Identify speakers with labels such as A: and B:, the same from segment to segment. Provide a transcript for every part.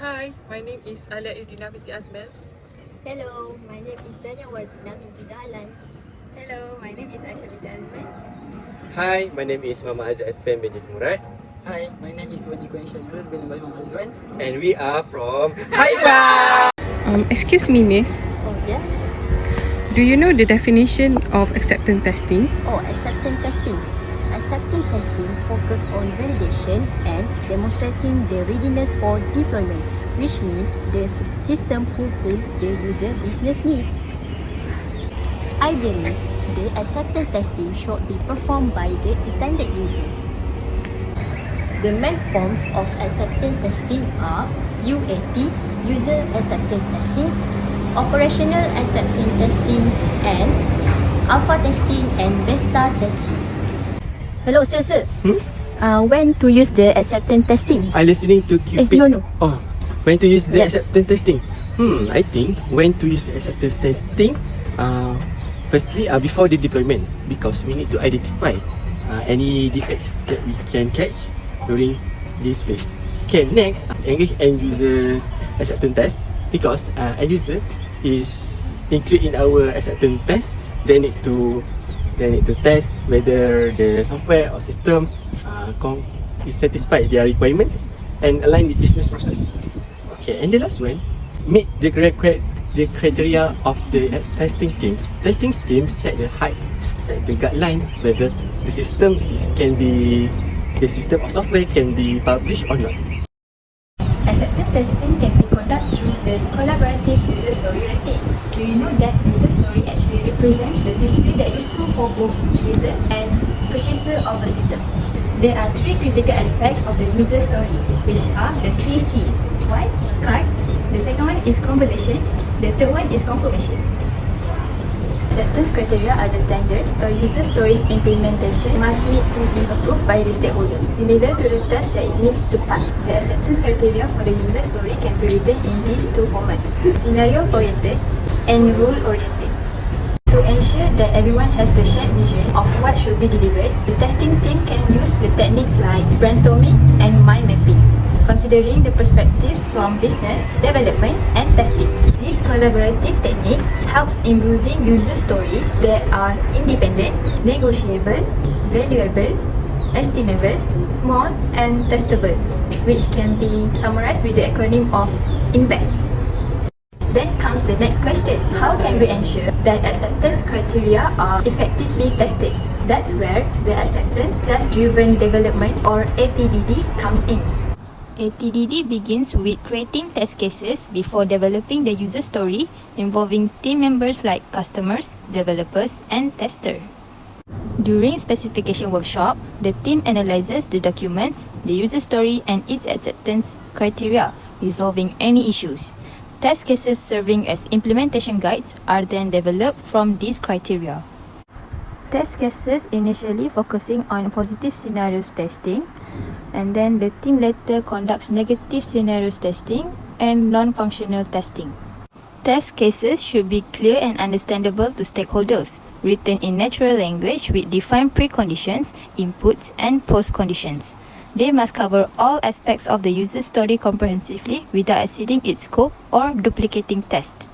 A: Hi, my name is Alia Irdina binti Azmel.
B: Hello, my name is Dania Wardina binti Dahlan.
C: Hello, my name is Aisha Binti Azman.
D: Hi, my name is Mama Azad FM bin Murad.
E: Hi, my name is Wadi Koin Shamrul bin Ibrahim Azwan.
D: And we are from Haifa!
A: Excuse me, miss.
B: Oh yes.
A: Do you know the definition of acceptance testing?
B: Oh, acceptance testing. Acceptance testing focus on validation and demonstrating the readiness for deployment, which means the system fulfill the user business needs. Ideally, the acceptance testing should be performed by the intended user. The main forms of acceptance testing are UAT, User Acceptance Testing, Operational Acceptance Testing, and Alpha Testing and Beta Testing. Hello, sir. When to use the acceptance testing?
D: I listening to Cupid.
B: No.
D: Oh, when to use the
B: Yes.
D: acceptance testing? I think when to use the acceptance testing. Firstly, before the deployment, because we need to identify any defects that we can catch during this phase. Okay, next, engage end user acceptance test because end user is included in our acceptance test. They need to test whether the software or system is satisfied their requirements and align with business process. Okay, and the last one, meet the criteria of the testing teams. Testing teams set the height, set the guidelines whether the system of software can be published or not.
C: Acceptance testing can be conducted through the collaborative user story rating. Do you know that user story actually represents the feature that is useful for both user and purchaser of a system? There are three critical aspects of the user story, which are the three C's. One, cart. The second one is conversation. The third one is confirmation. Acceptance criteria are the standards a user story's implementation must meet to be approved by the stakeholder. Similar to the test that it needs to pass, the acceptance criteria for the user story can be written in these two formats: scenario-oriented and rule-oriented. To ensure that everyone has the shared vision of what should be delivered, the testing team can use the techniques like brainstorming and mind mapping, considering the perspective from business, development, and testing. This collaborative technique helps in building user stories that are independent, negotiable, valuable, estimable, small, and testable, which can be summarized with the acronym of INVEST. Then comes the next question. How can we ensure that acceptance criteria are effectively tested? That's where the acceptance test-driven development or ATDD comes in. ATDD begins with creating test cases before developing the user story involving team members like customers, developers, and tester. During specification workshop, the team analyzes the documents, the user story, and its acceptance criteria, resolving any issues. Test cases serving as implementation guides are then developed from these criteria. Test cases initially focusing on positive scenarios testing, and then the team later conducts negative scenarios testing and non-functional testing. Test cases should be clear and understandable to stakeholders, written in natural language with defined preconditions, inputs, and post-conditions. They must cover all aspects of the user story comprehensively without exceeding its scope or duplicating tests.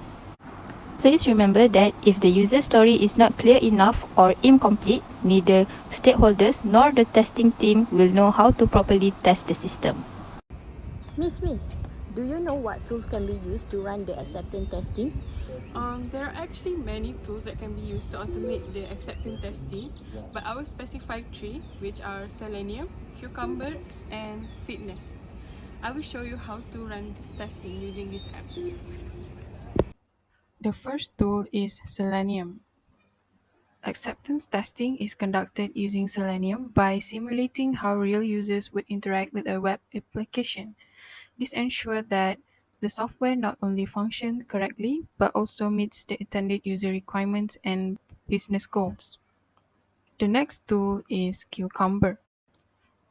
C: Please remember that if the user story is not clear enough or incomplete, neither stakeholders nor the testing team will know how to properly test the system.
B: Miss, do you know what tools can be used to run the acceptance testing?
A: There are actually many tools that can be used to automate the acceptance testing, but I will specify three, which are Selenium, Cucumber, and Fitness. I will show you how to run testing using these apps. The first tool is Selenium. Acceptance testing is conducted using Selenium by simulating how real users would interact with a web application. This ensures that the software not only functions correctly, but also meets the intended user requirements and business goals. The next tool is Cucumber.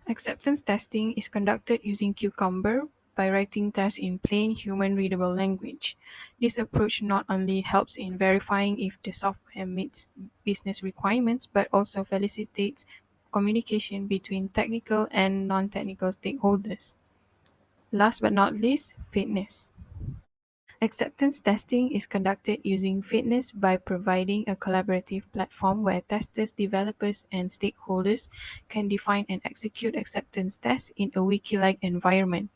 A: Acceptance testing is conducted using Cucumber by writing tests in plain human-readable language. This approach not only helps in verifying if the software meets business requirements, but also facilitates communication between technical and non-technical stakeholders. Last but not least, fitness. Acceptance testing is conducted using fitness by providing a collaborative platform where testers, developers, and stakeholders can define and execute acceptance tests in a wiki-like environment.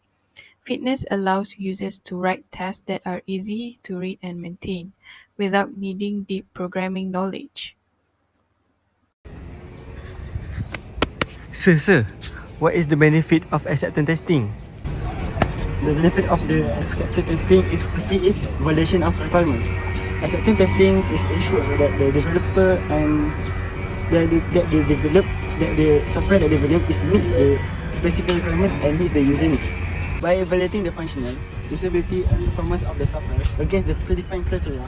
A: Fitness allows users to write tests that are easy to read and maintain, without needing deep programming knowledge.
D: Sir, what is the benefit of acceptance testing?
E: The benefit of the acceptance testing is firstly is validation of requirements. Acceptance testing is ensure that the developer and that the software that develop is meets the specific requirements and meets the user needs. By evaluating the functional, usability and performance of the software against the predefined criteria,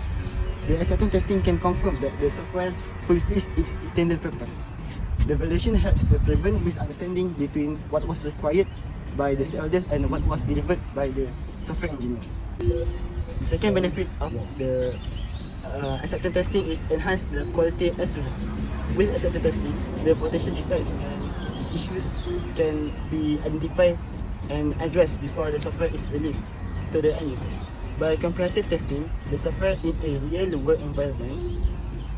E: the acceptance testing can confirm that the software fulfills its intended purpose. The validation helps to prevent misunderstanding between what was required by the stakeholders and what was delivered by the software engineers. The second benefit of the acceptance testing is enhance the quality assurance. With acceptance testing, the potential defects and issues can be identified and addressed before the software is released to the end users. By comprehensive testing the software in a real world environment,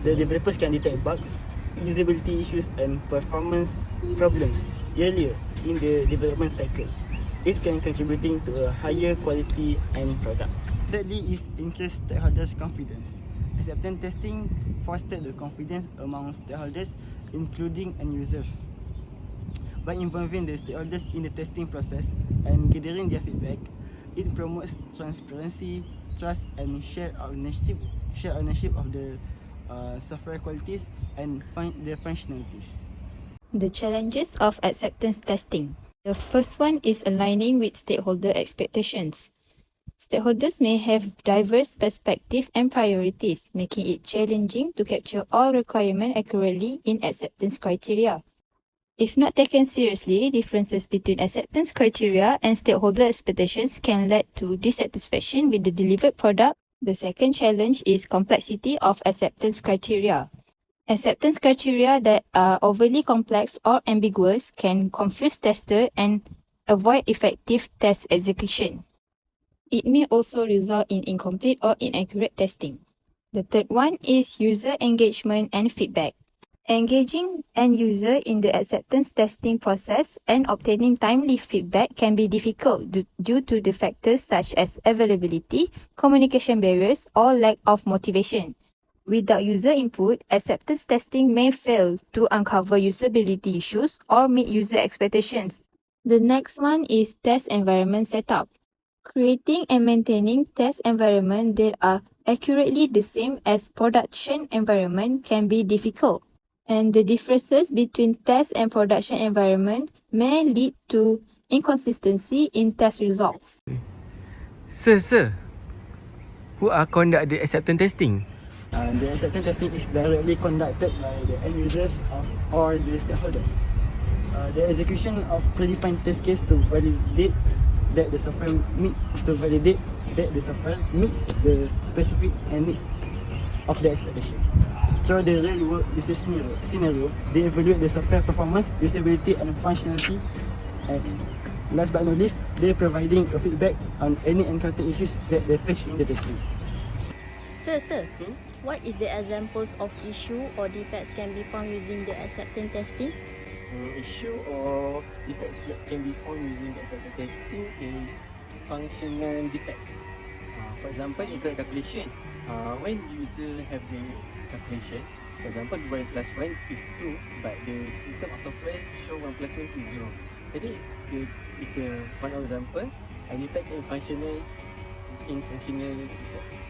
E: the developers can detect bugs, usability issues and performance problems earlier in the development cycle. It can contributing to a higher quality end product. Thirdly is increase stakeholders' confidence. Acceptance testing foster the confidence among stakeholders, including end users. By involving the stakeholders in the testing process and gathering their feedback, it promotes transparency, trust, and shared ownership of the software qualities and the functionalities.
C: The challenges of acceptance testing. The first one is aligning with stakeholder expectations. Stakeholders may have diverse perspectives and priorities, making it challenging to capture all requirements accurately in acceptance criteria. If not taken seriously, differences between acceptance criteria and stakeholder expectations can lead to dissatisfaction with the delivered product. The second challenge is complexity of acceptance criteria. Acceptance criteria that are overly complex or ambiguous can confuse testers and avoid effective test execution. It may also result in incomplete or inaccurate testing. The third one is user engagement and feedback. Engaging end user in the acceptance testing process and obtaining timely feedback can be difficult due to the factors such as availability, communication barriers, or lack of motivation. Without user input, acceptance testing may fail to uncover usability issues or meet user expectations. The next one is test environment setup. Creating and maintaining test environments that are accurately the same as production environment can be difficult, and the differences between test and production environment may lead to inconsistency in test results.
D: Sir, who are conduct the acceptance testing?
E: The acceptance testing is directly conducted by the end users or the stakeholders. The execution of predefined test case to validate that the software meets the specific needs of the expectation. Through the real world user scenario, they evaluate the software performance, usability and functionality. And last but not least, they're providing a feedback on any encountered issues that they face in the testing.
B: Sir, what is the examples of issue or defects can be found using the acceptance testing?
D: Issue or defects that can be found using the acceptance testing is functional defects. For example, incorrect calculation. When user have the calculation, for example, 1 plus 1 is 2, but the system of software show 1 plus 1 is 0. I think it's the one example. And defects in functional defects.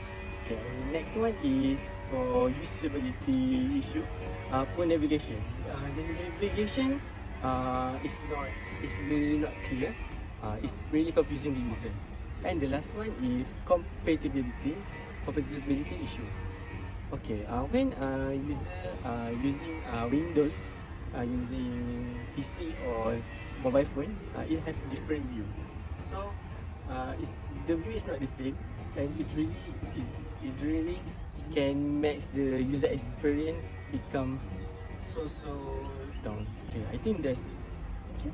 D: Okay, next one is for usability issue. Poor navigation. The navigation is really not clear. It's really confusing the user. And the last one is compatibility issue. Okay, when user using Windows, using PC or mobile phone, it have different view. So the view is not the same, and it really can make the user experience become so down. Okay, I think that's it. Thank you.